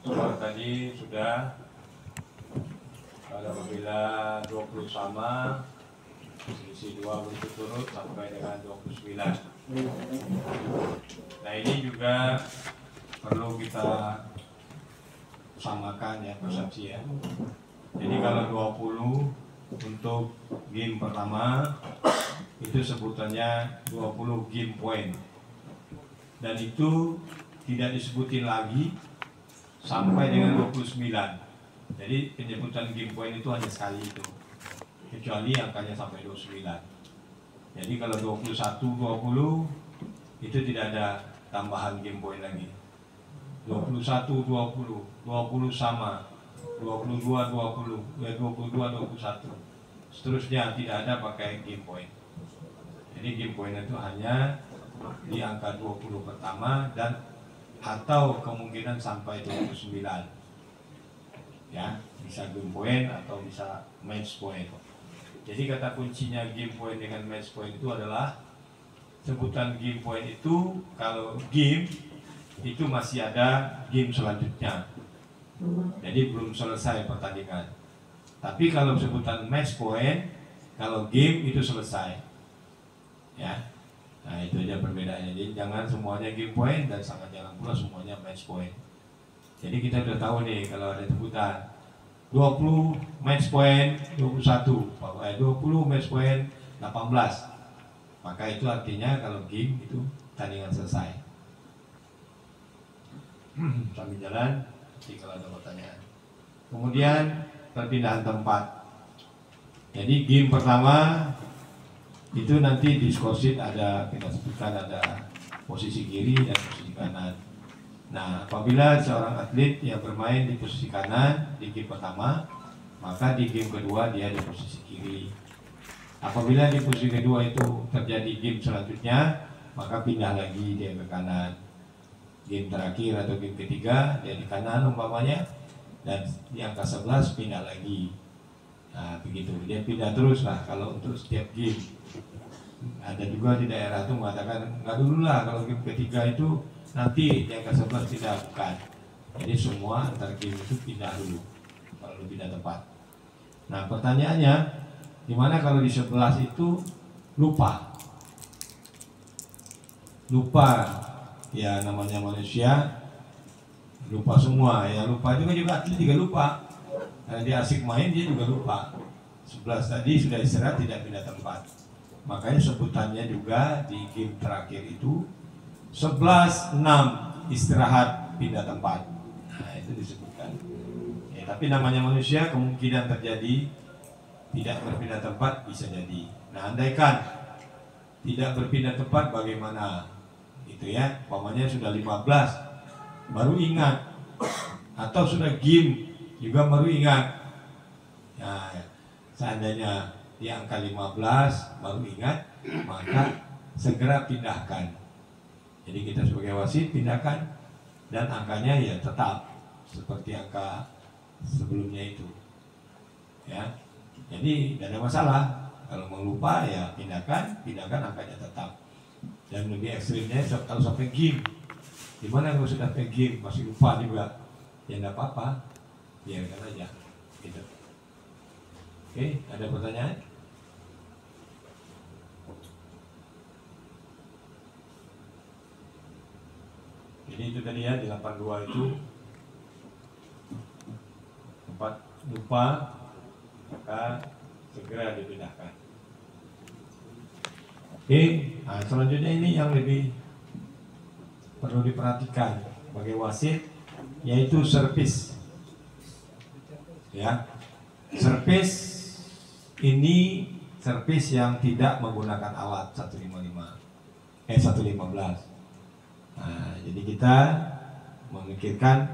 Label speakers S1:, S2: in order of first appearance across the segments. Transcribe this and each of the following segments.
S1: Skor tadi sudah apabila 20 sama, selisih 2 berturut-turut sampai dengan 29. Nah ini juga perlu kita samakan ya persepsi ya. Jadi kalau 20 untuk game pertama itu sebutannya 20 game point, dan itu tidak disebutin lagi sampai dengan 29. Jadi penyebutan game point itu hanya sekali itu, kecuali angkanya sampai 29. Jadi kalau 21-20 itu tidak ada tambahan game point lagi. 21-20, 20 sama, 22-20, 22-21. Seterusnya tidak ada pakai game point. Jadi game point itu hanya di angka 20 pertama dan atau kemungkinan sampai 29. Ya, bisa game point atau bisa match point. Jadi kata kuncinya game point dengan match point itu adalah sebutan game point itu kalau game itu masih ada game selanjutnya. Jadi belum selesai pertandingan. Tapi kalau sebutan match point, kalau game itu selesai. Ya. Nah, itu aja perbedaannya. Jadi jangan semuanya game point dan sangat jangan pula semuanya match point. Jadi kita sudah tahu nih kalau ada sebutan 20 match point 21, 20 match point 18. Maka itu artinya kalau game itu tandingan selesai. Sambil jalan, nanti kalau ada pertanyaan. Kemudian perpindahan tempat. Jadi game pertama itu nanti di score sheet ada, kita sebutkan ada posisi kiri dan posisi kanan. Nah, apabila seorang atlet yang bermain di posisi kanan di game pertama, maka di game kedua dia di posisi kiri. Apabila di posisi kedua itu terjadi game selanjutnya, maka pindah lagi dia ke kanan. Game terakhir atau game ketiga dia di kanan umpamanya, dan di angka 11 pindah lagi. Nah begitu, dia pindah terus lah kalau untuk setiap game. Ada juga di daerah itu mengatakan nggak dulu lah kalau game ketiga itu nanti di angka 11 tidak, bukan. Jadi semua antar game itu pindah dulu kalau pindah tempat. Nah pertanyaannya, gimana kalau di 11 itu lupa ya, namanya manusia lupa semua ya, lupa juga atlet juga lupa. Karena dia asik main dia juga lupa. 11 tadi sudah istirahat tidak pindah tempat. Makanya sebutannya juga di game terakhir itu 11-6 istirahat pindah tempat. Nah itu disebutkan ya, tapi namanya manusia kemungkinan terjadi tidak berpindah tempat bisa jadi. Nah andaikan tidak berpindah tempat bagaimana? Gitu ya, umpamanya sudah 15 baru ingat, atau sudah game juga baru ingat. Nah, seandainya di angka 15 baru ingat, maka segera pindahkan. Jadi kita sebagai wasit pindahkan, dan angkanya ya tetap seperti angka sebelumnya itu. Ya, jadi tidak ada masalah. Kalau mau lupa ya pindahkan angkanya tetap. Dan lebih ekstrimnya kalau sampai game, gimana kalau sudah sampai game masih lupa juga, ya tidak apa-apa, biarkan aja gitu. Oke, ada pertanyaan? Jadi itu tadi ya, di 82 itu tempat lupa maka segera dipindahkan. Oke, nah selanjutnya ini yang lebih perlu diperhatikan sebagai wasit, yaitu servis. Ya, servis ini servis yang tidak menggunakan alat 115. Nah, jadi kita memikirkan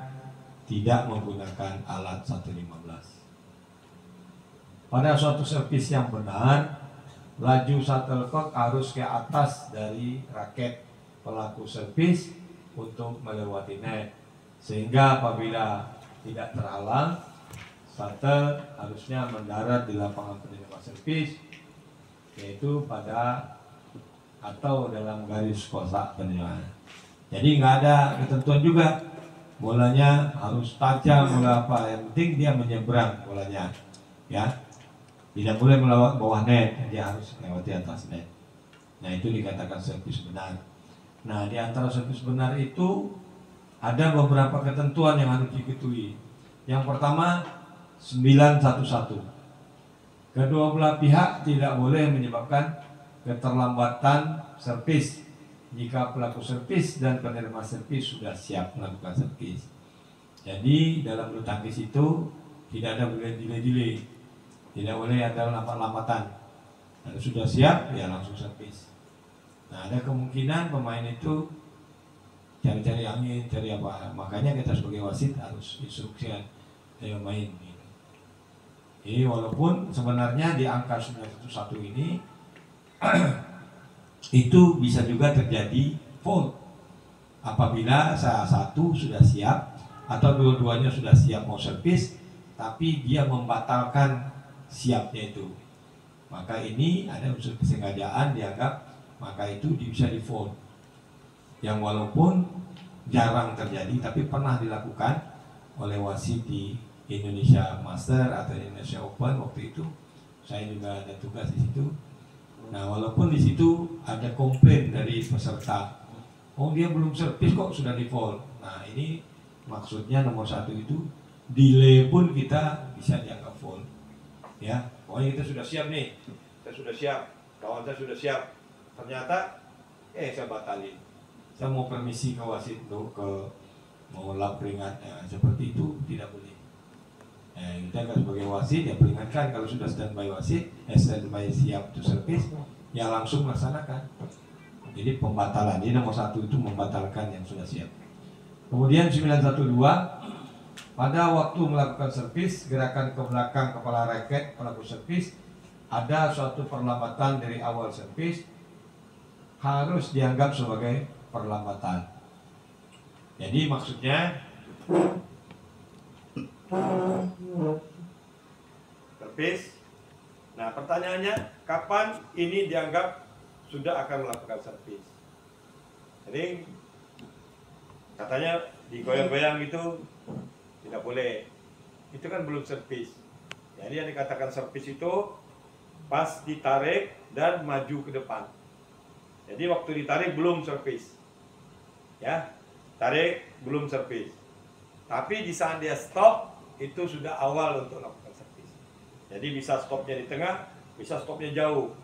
S1: tidak menggunakan alat 115. Pada suatu servis yang benar, laju shuttlecock harus ke atas dari raket pelaku servis untuk melewati net, sehingga apabila tidak terhalang, shuttle harusnya mendarat di lapangan penerima servis, yaitu pada atau dalam garis kotak penerimaan. Jadi nggak ada ketentuan juga bolanya harus tajam bola apa, yang penting dia menyeberang bolanya, ya. Tidak boleh melewat bawah net, dia harus melewati atas net. Nah, itu dikatakan servis benar. Nah, di antara servis benar itu ada beberapa ketentuan yang harus diketahui. Yang pertama 911. Kedua belah pihak tidak boleh menyebabkan keterlambatan servis jika pelaku servis dan penerima servis sudah siap melakukan servis. Jadi dalam bulu tangkis itu tidak ada delay-delay, tidak boleh ada lambat-lambatan. Kalau sudah siap ya langsung servis. Nah, ada kemungkinan pemain itu cari-cari angin, cari apa. Makanya kita sebagai wasit harus instruksikan pemain. Jadi walaupun sebenarnya di angka 911 ini itu bisa juga terjadi foul apabila salah satu sudah siap atau dua-duanya sudah siap mau servis, tapi dia membatalkan siapnya itu. Maka ini ada unsur kesengajaan dianggap, maka itu bisa di foul. Yang walaupun jarang terjadi tapi pernah dilakukan oleh wasit di Indonesia Master atau Indonesia Open waktu itu. Saya juga ada tugas di situ. Nah, walaupun di situ ada komplain dari peserta, oh dia belum servis kok sudah di foul. Nah, ini maksudnya nomor satu itu delay pun kita bisa dianggap foul. Ya, pokoknya kita sudah siap nih, kita sudah siap, kawan saya sudah siap. Ternyata, saya batalin. Saya mau permisi ke wasit untuk mau lap peringatnya, seperti itu tidak boleh. Kita kan sebagai wasit ya peringatkan kalau sudah standby wasit, standby siap untuk servis, ya langsung laksanakan. Jadi pembatalan, ini nomor satu itu membatalkan yang sudah siap. Kemudian 912, pada waktu melakukan servis, gerakan ke belakang kepala raket pelaku servis, ada suatu perlambatan dari awal servis, harus dianggap sebagai perlambatan. Jadi maksudnya servis. Nah, pertanyaannya kapan ini dianggap sudah akan melakukan servis? Jadi katanya digoyang-goyang itu tidak boleh. Itu kan belum servis. Jadi yang dikatakan servis itu pas ditarik dan maju ke depan. Jadi waktu ditarik belum servis. Ya, tarik belum servis. Tapi di saat dia stop itu sudah awal untuk melakukan servis. Jadi bisa stopnya di tengah, bisa stopnya jauh.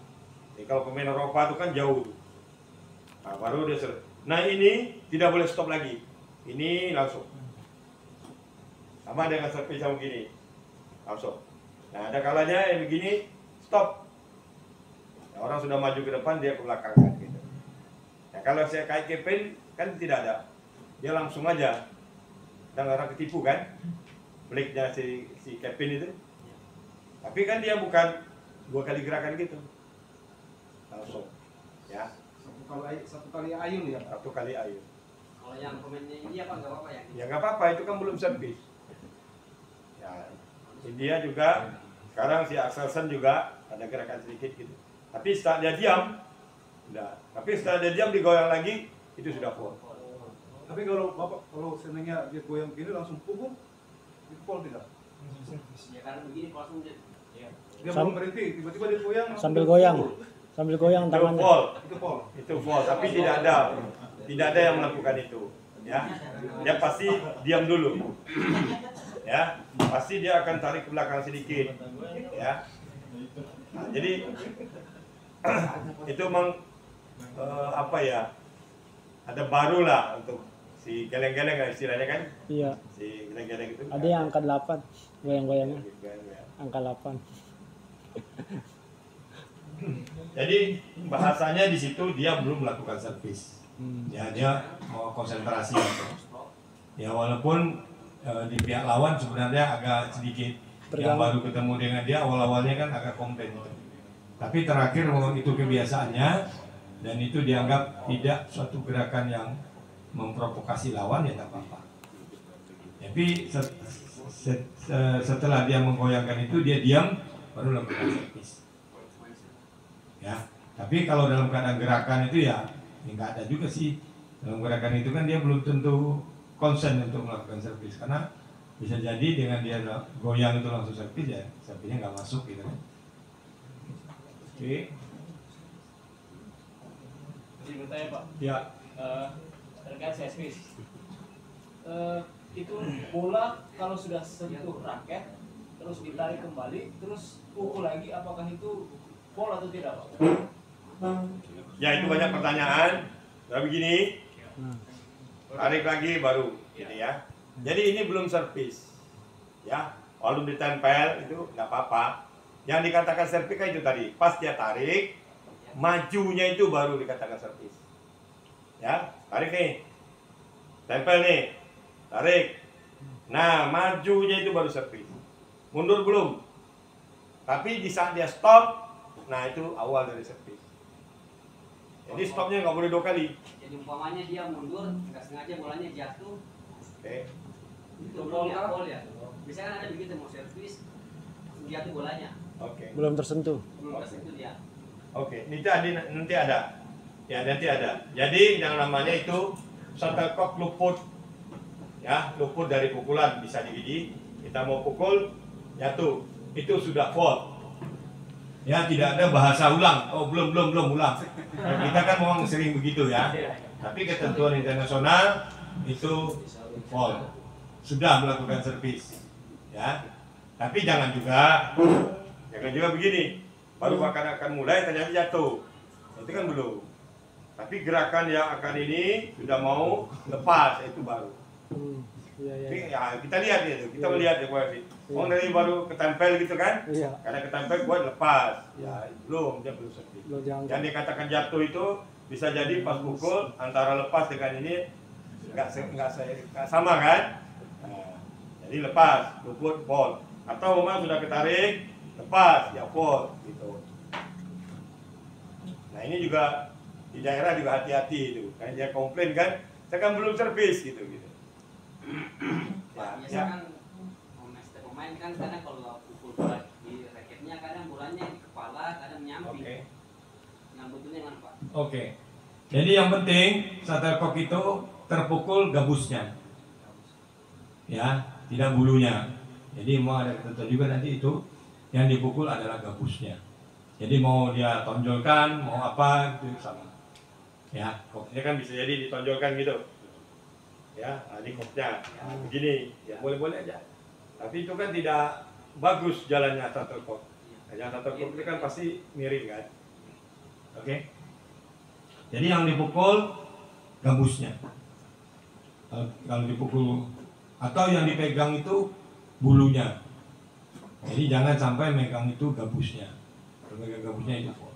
S1: Jadi kalau pemain Eropa itu kan jauh. Nah, baru dia servis. Nah, ini tidak boleh stop lagi. Ini langsung. Sama dengan servis yang begini. Langsung. Nah, ada kalanya yang begini stop. Nah, orang sudah maju ke depan, dia ke belakang kan gitu. Nah, kalau saya kayak Kevin kan tidak ada. Dia langsung aja. Dan orang ketipu kan? Flicknya si Kevin itu. Tapi kan dia bukan 2 kali gerakan gitu. Langsung. Ya.
S2: Satu kali ayun ya?
S1: Satu kali ayun.
S3: Kalau yang pemainnya India apa nggak apa-apa ya?
S1: Ya nggak apa-apa, itu kan belum servis. Ya, India juga, sekarang si Axelsen juga ada gerakan sedikit gitu. Tapi setelah dia diam, enggak. Tapi setelah dia diam digoyang lagi, itu sudah foul.
S2: Tapi kalau senangnya dia goyang begini langsung pukul, itu foul tidak?
S3: Ya karena begini langsung dia.
S2: Dia belum berhenti, tiba-tiba dia goyang.
S4: Sambil goyang
S1: Itu
S4: tangannya.
S1: foul.
S2: Itu foul.
S1: Itu foul, tapi tidak ada yang melakukan itu. Ya, dia pasti diam dulu. Ya, pasti dia akan tarik ke belakang sedikit. Ya, nah, jadi itu memang apa ya? Ada baru lah untuk si geleng-geleng istilahnya kan?
S4: Iya.
S1: Si geleng-geleng itu.
S4: Ada yang angka 8, goyang-goyangnya. Angka 8.
S1: Jadi bahasanya di situ dia belum melakukan servis. Ya, dia mau konsentrasi. Ya, walaupun di pihak lawan sebenarnya agak sedikit yang baru ketemu dengan dia awal-awalnya kan agak komplain. Tapi terakhir memang itu kebiasaannya dan itu dianggap tidak suatu gerakan yang memprovokasi lawan, ya tak apa-apa. Tapi setelah dia menggoyangkan itu dia diam baru lakukan servis. Ya, tapi kalau dalam keadaan gerakan itu ya nggak ada juga sih. Dalam gerakan itu kan dia belum tentu konsen untuk melakukan servis, karena bisa jadi dengan dia goyang itu langsung servis ya, servisnya nggak masuk gitu kan. Oke.
S5: Jadi bertanya Pak,
S1: Ya.
S5: terkait servis, itu bola kalau sudah sentuh raket terus ditarik kembali terus pukul lagi, apakah itu foul atau tidak Pak?
S6: Ya itu banyak pertanyaan. Nah begini, tarik lagi baru, gitu ya. Jadi ini belum servis, ya. Walaupun ditempel itu nggak apa-apa. Yang dikatakan servis kan itu tadi, pas dia tarik, majunya itu baru dikatakan servis. Ya, tarik nih, tempel nih, tarik. Nah, majunya itu baru servis. Mundur belum? Tapi di saat dia stop, nah itu awal dari servis. Jadi stopnya nggak boleh 2 kali.
S3: Jadi umpamanya dia mundur, nggak sengaja bolanya jatuh,
S6: Oke.
S3: itu belum ya gol ya. Biasanya kan ada begitu, mau servis, langsung jatuh bolanya,
S6: Oke.
S4: Belum tersentuh.
S3: belum tersentuh dia.
S6: Oke. Nanti ada. Ya nanti ada. Jadi yang namanya itu shuttlecock luput. Ya, luput dari pukulan bisa jadi kita mau pukul jatuh. Itu sudah foul.
S1: Ya, tidak ada bahasa ulang. Oh, belum ulang. Nah, kita kan memang sering begitu ya. Tapi ketentuan internasional itu foul. Sudah melakukan servis. Ya. Tapi jangan juga begini. Baru akan mulai ternyata jatuh. Itu kan belum. Tapi gerakan yang akan ini sudah mau lepas, itu baru. Tapi ya, kita lihat itu, kita melihat ya kuat. Oh dari baru ketempel gitu kan?
S4: Iya.
S6: Karena ketempel buat lepas. Ya belum, dia belum servis.
S4: Jangan.
S6: Yang dikatakan jatuh itu bisa jadi pas pukul antara lepas dengan ini nggak sama kan? Nah, jadi lepas, luput, foul. Atau memang sudah ketarik, lepas, ya foul gitu. Nah ini juga di daerah juga hati-hati itu. Karena dia komplain kan, saya kan belum servis gitu.
S3: Pak, biasa kan pemain kan kadang kalau pukul bola di raketnya kadang bolanya di kepala, kadang menyamping.
S6: Oke.
S3: Yang betulnya kan Pak.
S1: Oke. Jadi yang penting shuttlecock itu terpukul gabusnya. Ya, tidak bulunya. Jadi mau ada ketentuan juga nanti itu yang dipukul adalah gabusnya. Jadi mau dia tonjolkan, mau apa itu sama. Ya,
S6: Koknya kan bisa jadi ditonjolkan gitu. Ya, nah, ini koknya. Nah, begini, ya boleh-boleh aja. Tapi itu kan tidak bagus jalannya shuttlecock. Yang shuttlecock itu kan pasti miring kan.
S1: oke. Jadi yang dipukul gabusnya. Kalau dipukul atau yang dipegang itu bulunya. Jadi jangan sampai megang itu gabusnya. Kalau megang gabusnya itu foul.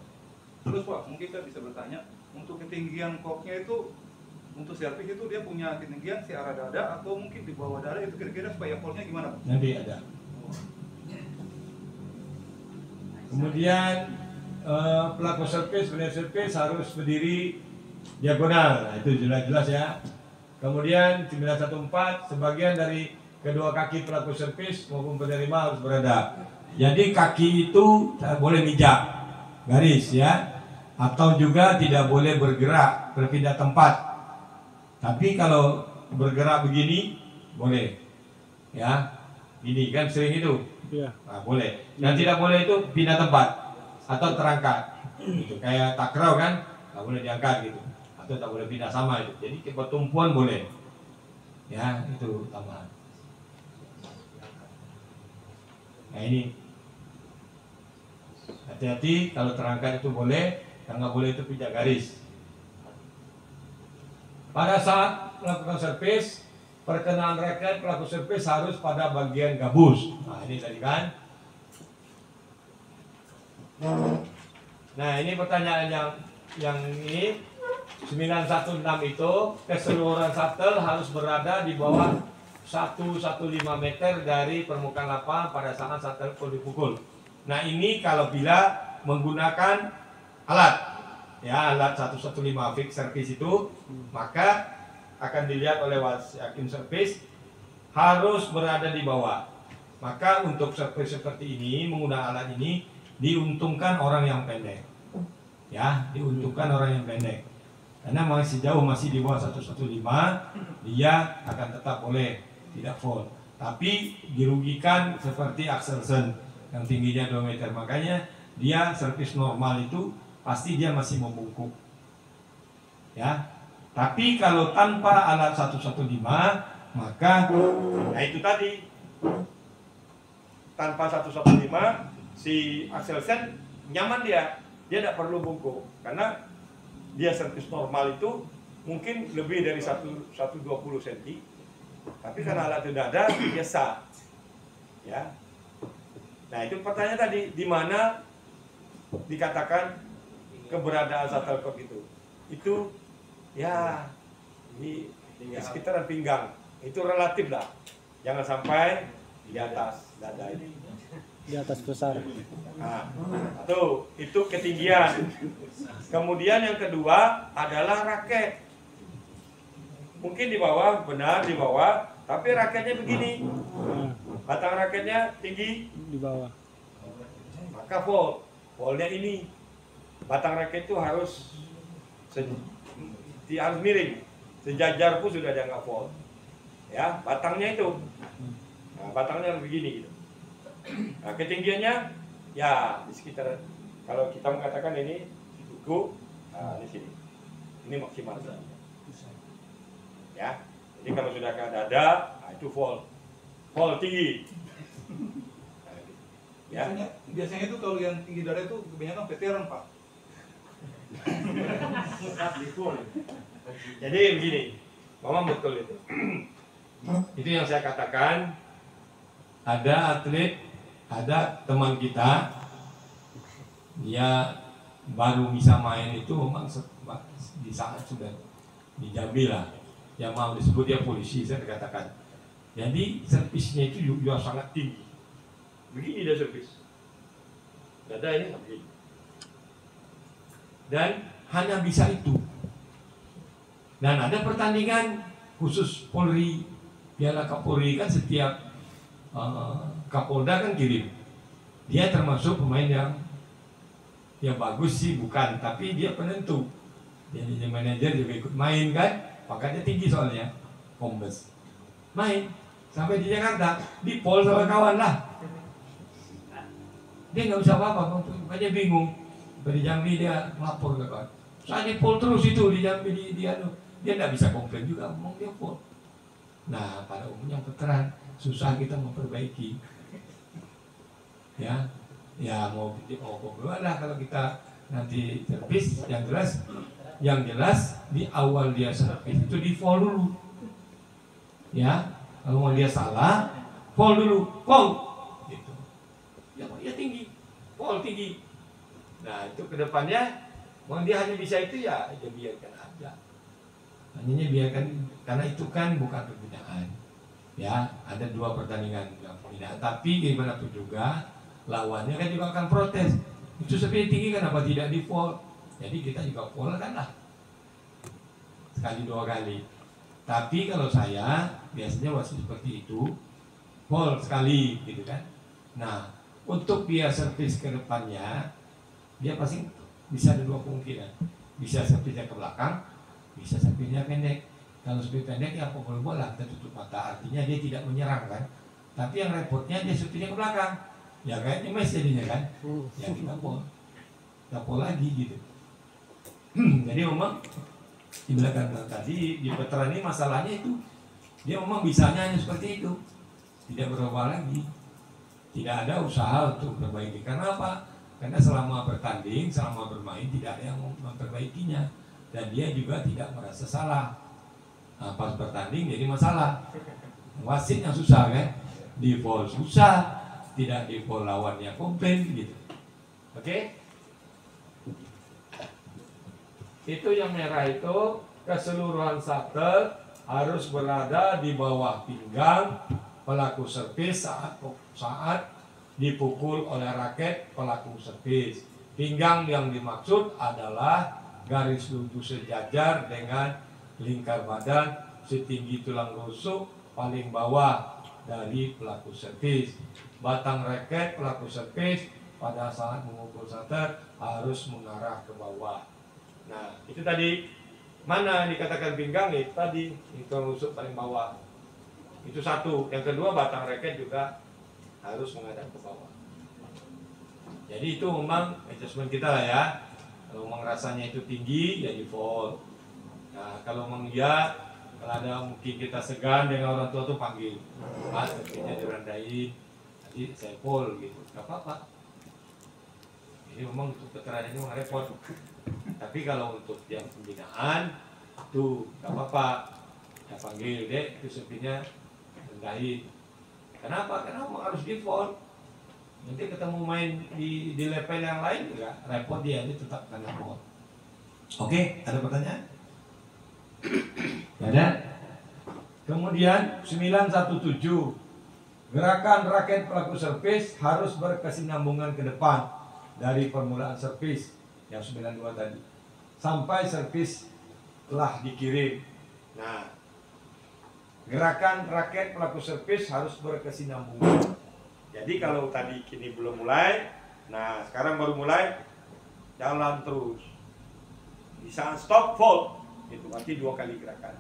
S2: Terus Pak, mungkin kita bisa bertanya, untuk ketinggian koknya itu, untuk servis itu dia punya ketinggian si arah dada atau mungkin di bawah dada, itu kira-kira supaya foulnya gimana Pak?
S1: Nanti ada. Kemudian pelaku servis, player servis harus berdiri diagonal. Nah, itu jelas-jelas ya. Kemudian 914 sebagian dari kedua kaki pelaku servis maupun penerima harus beradab. Jadi kaki itu boleh mijak garis ya, atau juga tidak boleh bergerak berpindah tempat. Tapi kalau bergerak begini boleh ya, ini kan sering itu.
S4: Iya.
S1: Nah, boleh. Yang tidak boleh itu pindah tempat atau terangkat. Gitu. Kayak takraw kan, nggak boleh diangkat gitu. Atau tak boleh pindah sama itu. Jadi pertumpuan boleh. Ya, itu tambahan. Nah ini hati-hati kalau terangkat itu boleh, yang nggak boleh itu pindah garis. Pada saat melakukan servis, perkenaan raket pelaku servis harus pada bagian gabus. Nah ini tadi kan. Nah ini pertanyaan yang ini 916 itu keseluruhan shuttle harus berada di bawah 115 meter dari permukaan lapangan pada saat shuttle dipukul. Nah ini kalau bila menggunakan alat, ya alat 115 fix service itu, maka akan dilihat oleh hakim servis harus berada di bawah. Maka untuk servis seperti ini menggunakan alat ini diuntungkan orang yang pendek, ya diuntungkan orang yang pendek. Karena masih jauh, masih di bawah 115, dia akan tetap boleh tidak foul. Tapi dirugikan seperti Axelsen yang tingginya 2 meter. Makanya dia servis normal itu pasti dia masih membungkuk. Ya. Tapi kalau tanpa alat 115 maka
S6: Nah itu tadi, tanpa 115 si Axelsen nyaman dia tidak perlu bungkuk karena dia servis normal itu mungkin lebih dari 120 cm, tapi karena alat tidak ada dia sah. Ya. Nah itu pertanyaan tadi, di mana dikatakan keberadaan shuttlecock itu? Itu ya di sekitaran pinggang, itu relatif lah, jangan sampai di atas dada ini.
S4: Di atas besar.
S6: Nah, itu ketinggian. Kemudian yang kedua adalah raket. Mungkin di bawah, benar di bawah, tapi raketnya begini. Batang raketnya tinggi
S4: Di bawah.
S6: maka fold. Foldnya ini. Batang raket itu harus harus miring. Sejajar pun sudah dianggap fold. Ya, batangnya itu. Nah, batangnya harus begini gitu. Nah, ketinggiannya ya di sekitar, kalau kita mengatakan ini buku, nah, di sini. Ini maksimal. Ya. Jadi kalau sudah ke dada, nah, itu fold. Fold tinggi. Ya.
S2: Biasanya itu kalau yang tinggi dada itu kebanyakan veteran, Pak.
S6: Jadi begini, Mama betul itu.
S1: itu yang saya katakan, ada atlet, ada teman kita, dia baru bisa main itu memang di saat sudah dijabil lah, yang mau disebut dia polisi, saya katakan. Jadi servisnya itu juga sangat tinggi.
S6: Begini dia servis. Dada ini nggak begini.
S1: Dan hanya bisa itu. Dan ada pertandingan khusus Polri, Piala Kapolri kan setiap Kapolda kan kirim. Dia termasuk pemain yang bagus sih bukan, tapi dia penentu. Jadi manajer juga ikut main kan, makanya tinggi soalnya, Kombes. Main sampai di Jakarta, di pol sama kawan lah. Dia nggak bisa apa-apa, makanya bingung. Dari Jambi dia melapor ke kawan. Saya di pol terus itu di Jambi dia nggak bisa komplain juga, ngomong dia pol. Nah pada umumnya veteran susah kita memperbaiki. Ya mau keluar lah kalau kita nanti servis yang jelas di awal dia servis itu di fall dulu. Ya kalau mau dia salah, fall dulu, fall. Gitu. Ya tinggi, fall tinggi. Nah itu kedepannya, mau dia hanya bisa itu ya biarkan aja. Hanya biarkan, karena itu kan bukan pembinaan. Ya ada 2 pertandingan pembinaan, tapi gimana pun juga lawannya kan juga akan protes. Itu seperti tinggi kenapa tidak di fall? Jadi kita juga fall kan lah. Sekali 2 kali. Tapi kalau saya biasanya wasit seperti itu, fall sekali gitu kan. Nah untuk dia servis ke depannya, dia pasti bisa ada 2 kemungkinan. Bisa servisnya ke belakang, bisa servisnya pendek. Kalau servis pendek ya pukul bola, kita tutup mata, artinya dia tidak menyerang kan. Tapi yang repotnya dia servisnya ke belakang. Ya kayaknya mes jadinya kan. Ya kita pol lagi gitu. Jadi memang di belakang tadi di veteran ini masalahnya itu dia memang bisanya hanya seperti itu, tidak berubah lagi, tidak ada usaha untuk memperbaiki. Karena apa? Karena selama bertanding, selama bermain tidak ada yang memperbaikinya, dan dia juga tidak merasa salah. Nah, pas bertanding jadi masalah. Wasit yang susah kan, di foul susah, tidak di foul lawannya komplain gitu. Oke? Itu yang merah itu keseluruhan shuttle harus berada di bawah pinggang pelaku servis saat dipukul oleh raket pelaku servis. Pinggang yang dimaksud adalah garis lurus sejajar dengan lingkar badan setinggi tulang rusuk paling bawah dari pelaku servis. Batang raket pelaku servis pada saat memukul shuttle harus mengarah ke bawah. Nah, itu tadi
S6: Mana dikatakan pinggang itu tadi, itu rusuk paling bawah. Itu satu. Yang kedua, batang raket juga harus menghadap ke bawah. Jadi itu memang adjustment kita lah ya. Kalau memang rasanya itu tinggi, ya default. Nah, kalau memang dia, kalau ada mungkin kita segan dengan orang tua tuh panggil, Mas, servisnya direndahin, nanti saya pull gitu, gak apa-apa. Ini memang untuk keterangan ini memang repot. Tapi kalau untuk yang pembinaan, tuh gak apa-apa. Ya panggil, dek, itu servisnya rendahin. Kenapa? Karena memang harus default. Nanti ketemu main di level yang lain juga repot dia, ini tetap kena repot. Oke, ada pertanyaan? Ada? Kemudian 917, gerakan raket pelaku servis harus berkesinambungan ke depan dari permulaan servis yang 92 tadi sampai servis telah dikirim. Nah, gerakan raket pelaku servis harus berkesinambungan. Jadi kalau tadi kini belum mulai, nah sekarang baru mulai, jalan terus. Di saat stop fold, itu nanti 2 kali gerakan.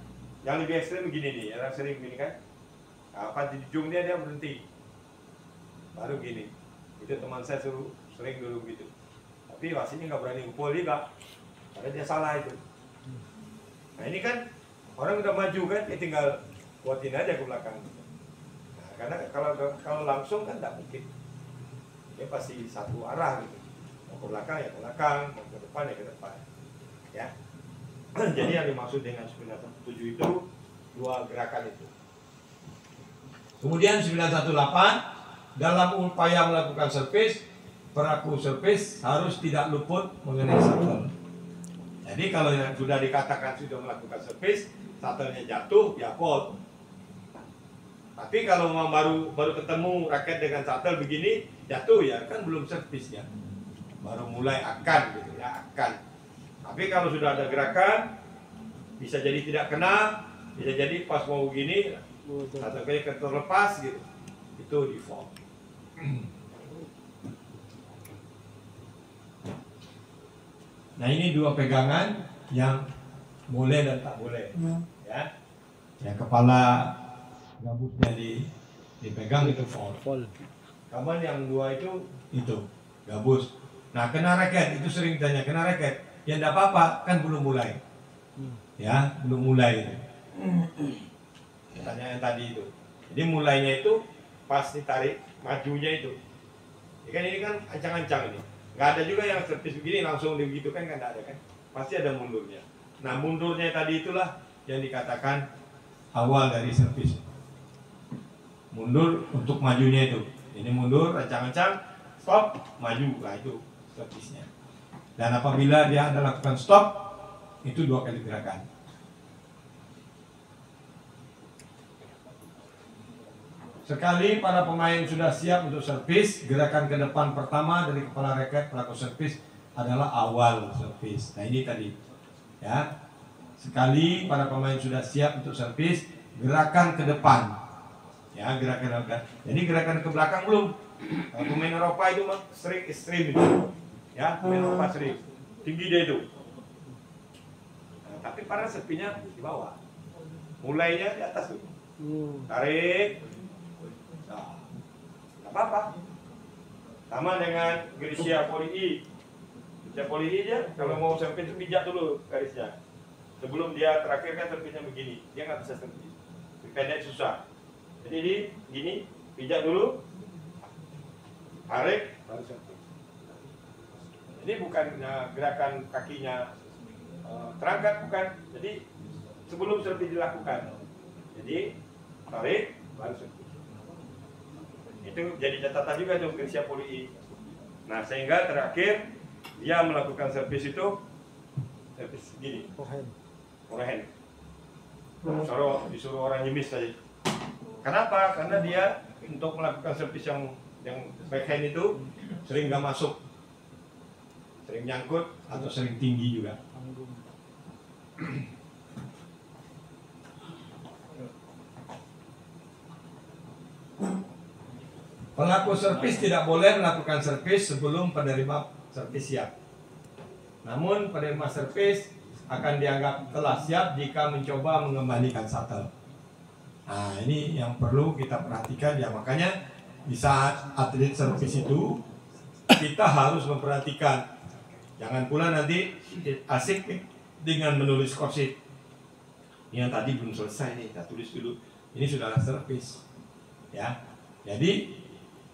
S6: Yang lebih ekstrim begini nih, yang sering begini kan. Apa di ujung dia berhenti, baru gini. Itu teman saya suruh sering dulu gitu. Tapi wasitnya nggak berani ngumpul juga, karena dia salah itu. Nah ini kan orang udah maju kan, dia tinggal kuatin aja ke belakang. Karena kalau langsung kan tidak mungkin, dia pasti satu arah gitu, mau ke belakang ya ke belakang, mau ke depan ya ke depan, ya. Jadi yang dimaksud dengan 917 itu 2 gerakan itu. Kemudian 918, dalam upaya melakukan servis, pelaku servis harus tidak luput mengenai shuttle. Jadi kalau yang sudah dikatakan sudah melakukan servis, shuttle-nya jatuh, ya fault. Tapi kalau memang baru ketemu raket dengan shuttle begini jatuh ya kan belum servis ya, baru mulai akan gitu ya, akan. Tapi kalau sudah ada gerakan bisa jadi tidak kena, bisa jadi pas mau begini atau kayak terlepas gitu, itu default. Nah ini 2 pegangan yang boleh dan tak boleh ya. Yang kepala gabusnya dipegang itu fall. Kapan yang 2 itu gabus. Nah kena raket itu sering ditanya, kena raket ya enggak apa-apa kan belum mulai. Ya belum mulai. Pertanyaan tadi itu. Jadi mulainya itu pas ditarik majunya itu. Ini kan ancang-ancang ini. Nggak ada juga yang servis begini langsung begitu kan nggak ada kan. Pasti ada mundurnya. Nah mundurnya tadi itulah yang dikatakan awal dari servis. Mundur untuk majunya itu. Ini mundur, ancang-ancang, stop, maju. Nah itu servisnya. Dan apabila dia ada lakukan stop, itu 2 kali gerakan. Sekali para pemain sudah siap untuk servis, gerakan ke depan pertama dari kepala raket pelaku servis adalah awal servis. Nah ini tadi. Ya. Sekali para pemain sudah siap untuk servis, gerakan ke depan. Ya, gerakan. Jadi gerakan ke belakang belum. Kalau pemain Eropa itu mah sering ekstrim itu. Ya, pemain Eropa sering. Tinggi dia itu. Nah, tapi para servisnya di bawah. Mulainya di atas tuh. Tarik. Nah, apa-apa. Sama dengan Grisia Polii. Grisia Polii dia kalau mau servis pijak dulu garisnya. Sebelum dia terakhir kan servisnya begini. Dia nggak bisa servis. Pendek susah. Jadi gini, pijak dulu, tarik, baru servis. Ini bukan gerakan kakinya terangkat, bukan. Jadi sebelum servis dilakukan, jadi tarik, baru servis. Itu jadi catatan juga untuk Grisia Polii. Nah sehingga terakhir dia melakukan servis itu servis gini, forehand. Disuruh orang nyemis tadi. Kenapa? Karena dia untuk melakukan servis yang backhand itu sering nggak masuk, sering nyangkut atau sering tinggi juga. Pelaku servis tidak boleh melakukan servis sebelum penerima servis siap. Namun penerima servis
S1: akan dianggap telah siap jika mencoba mengembalikan shuttle. Nah, ini yang perlu kita perhatikan ya, makanya di saat atlet servis itu kita harus memperhatikan. Jangan pula nanti asik dengan menulis score sheet. Ini yang tadi belum selesai nih, kita tulis dulu. Ini sudahlah servis. Ya. Jadi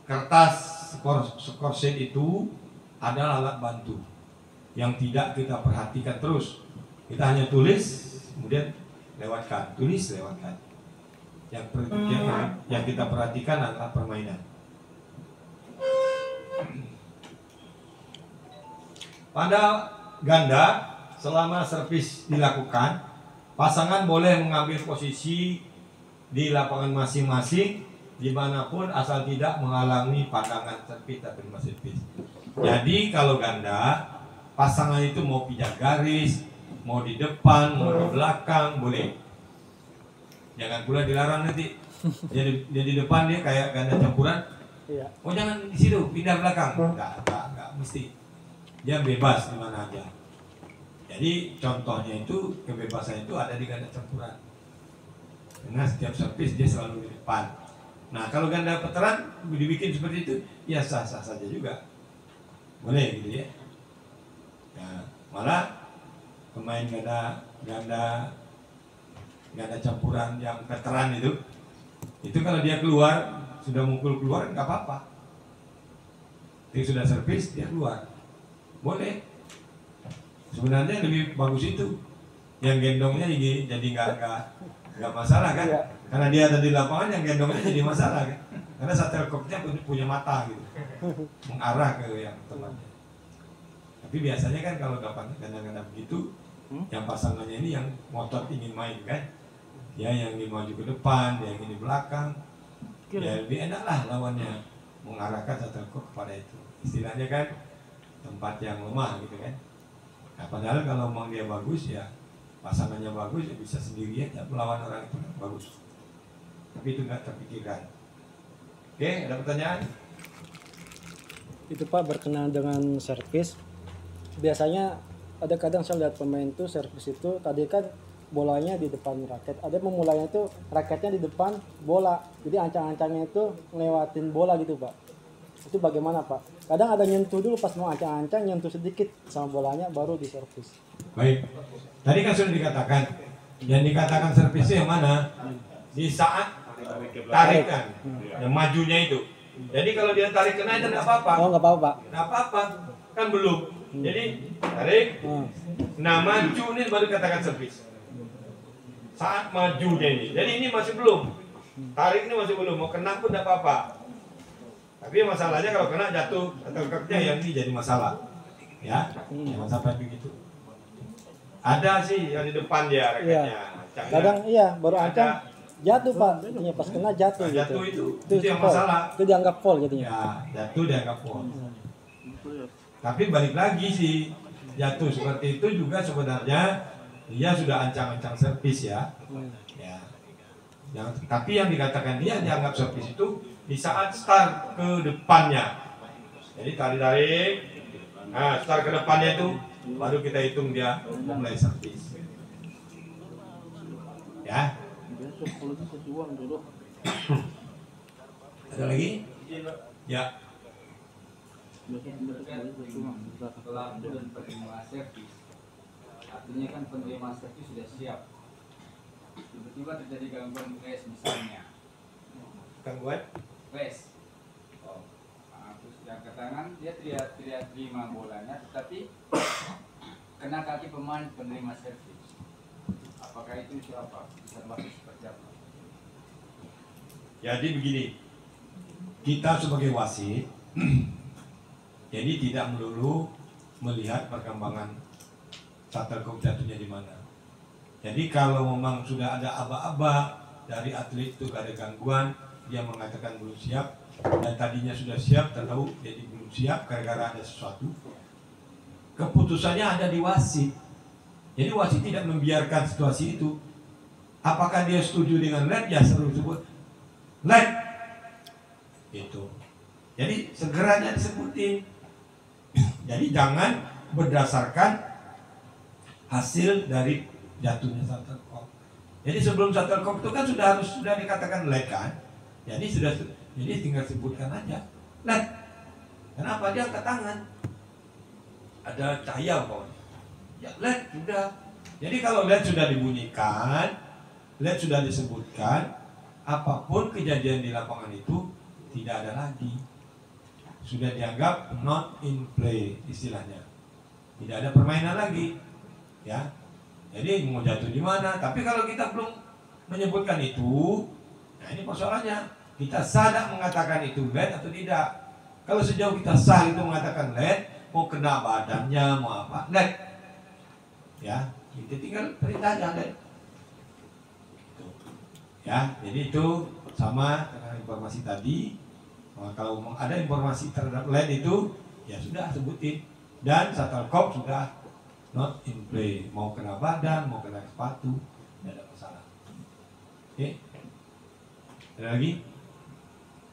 S1: kertas score sheet itu adalah alat bantu yang tidak kita perhatikan terus. Kita hanya tulis, kemudian lewatkan, tulis, lewatkan. Yang kita perhatikan adalah permainan. Pada ganda, selama servis dilakukan, pasangan boleh mengambil posisi di lapangan masing-masing dimanapun asal tidak menghalangi pandangan servis dan penerima servis. Jadi kalau ganda, pasangan itu mau pijak garis, mau di depan, mau di belakang, boleh. Jangan pula dilarang nanti. Jadi di depan dia kayak ganda campuran.
S4: Iya.
S1: Oh jangan di situ, pindah belakang. Enggak mesti. Dia bebas di mana aja. Jadi contohnya itu kebebasan itu ada di ganda campuran. Karena setiap servis dia selalu di depan. Nah kalau ganda veteran dibikin seperti itu, ya sah-sah saja juga. Boleh gitu ya. Nah, malah pemain ganda campuran yang veteran itu kalau dia keluar sudah mukul keluar nggak apa-apa. Dia sudah servis dia keluar, boleh. Sebenarnya lebih bagus itu, yang gendongnya jadi nggak masalah kan? Karena dia ada di lapangan, yang gendongnya jadi masalah kan? Karena shuttlecocknya punya mata gitu, mengarah ke yang tempatnya. Tapi biasanya kan kalau ganda-ganda begitu, yang pasangannya ini yang ngotot ingin main kan? Ya yang ingin maju ke depan, dia yang ingin di belakang, ya lebih enak lah lawannya mengarahkan shuttlecock kepada itu. Istilahnya kan tempat yang lemah gitu kan. Nah padahal kalau memang dia bagus ya, pasangannya bagus ya bisa sendirian ya melawan orang itu bagus. Tapi itu nggak terpikirkan. Oke, ada pertanyaan?
S4: Itu Pak berkenaan dengan servis. Biasanya ada kadang saya lihat pemain tuh servis itu tadi kan bolanya di depan raket, ada memulainya itu raketnya di depan bola, jadi ancang-ancangnya itu ngelewatin bola gitu Pak. Itu bagaimana Pak? Kadang ada nyentuh dulu pas mau ancang-ancang, nyentuh sedikit sama bolanya baru di servis.
S1: Baik, tadi kan sudah dikatakan, yang dikatakan servis yang mana? Di saat tarikan, yang majunya itu. Jadi kalau dia tarik kena itu nggak apa-apa.
S4: Oh nggak apa-apa Pak.
S1: Nggak apa-apa, kan belum. Jadi tarik, nah maju ini baru katakan servis. Saat majunya ini, jadi ini masih belum. Tarik ini masih belum, mau kena pun tidak apa-apa. Tapi masalahnya kalau kena jatuh atau kaknya yang ini jadi masalah. Ya, jangan sampai begitu. Ada sih yang di depan dia raketnya.
S4: Kadang iya baru ancang jatuh Pak, jadinya pas kena jatuh.
S1: Nah, jatuh
S4: gitu.
S1: itu yang masalah.
S4: Itu dianggap foul jadinya.
S1: Ya, jatuh dianggap foul. Tapi balik lagi sih, jatuh seperti itu juga sebenarnya dia sudah ancang-ancang servis ya. Ya. Tapi yang dikatakan dia dianggap servis itu di saat start ke depannya. Jadi tarik, nah start ke depannya itu baru kita hitung dia mulai servis. Ya. Ada lagi? Ya.
S3: Pelaku dan penerima servis, artinya kan penerima servis sudah siap, tiba-tiba terjadi gangguan crash misalnya.
S1: Gangguan?
S3: Crash. Terus yang ke tangan dia tidak terima bolanya, tetapi kena kaki pemain penerima servis. Apakah itu siapa? Bisa berlaku seperti apa?
S1: Jadi begini, kita sebagai wasit jadi tidak melulu melihat perkembangan shuttlecock jatuhnya di mana. Jadi kalau memang sudah ada aba-aba dari atlet itu ada gangguan, dia mengatakan belum siap, dan tadinya sudah siap, tahu jadi belum siap gara-gara ada sesuatu, keputusannya ada di wasit. Jadi wasit tidak membiarkan situasi itu. Apakah dia setuju dengan red? Ya seru sebut red. Itu. Jadi segeranya disebutin. Jadi jangan berdasarkan hasil dari jatuhnya shuttlecock. Jadi sebelum shuttlecock itu kan sudah dikatakan LED kan. Jadi tinggal sebutkan aja LED. Kenapa dia angkat tangan? Ada cahaya pokoknya. Ya LED sudah. Jadi kalau LED sudah dibunyikan, LED sudah disebutkan, apapun kejadian di lapangan itu tidak ada lagi. Sudah dianggap not in play istilahnya. Tidak ada permainan lagi. Ya. Jadi mau jatuh di mana? Tapi kalau kita belum menyebutkan itu, nah ini persoalannya. Kita sah mengatakan itu LED atau tidak. Kalau sejauh kita sah itu mengatakan LED, mau kena badannya, mau apa, LED. Ya, kita tinggal perintah aja LED. Ya, jadi itu sama dengan informasi tadi. Kalau ada informasi terhadap LED itu, ya sudah sebutin. Dan shuttlecock sudah not in play. Mau kena badan, mau kena sepatu, tidak ada masalah. Oke? Ada lagi?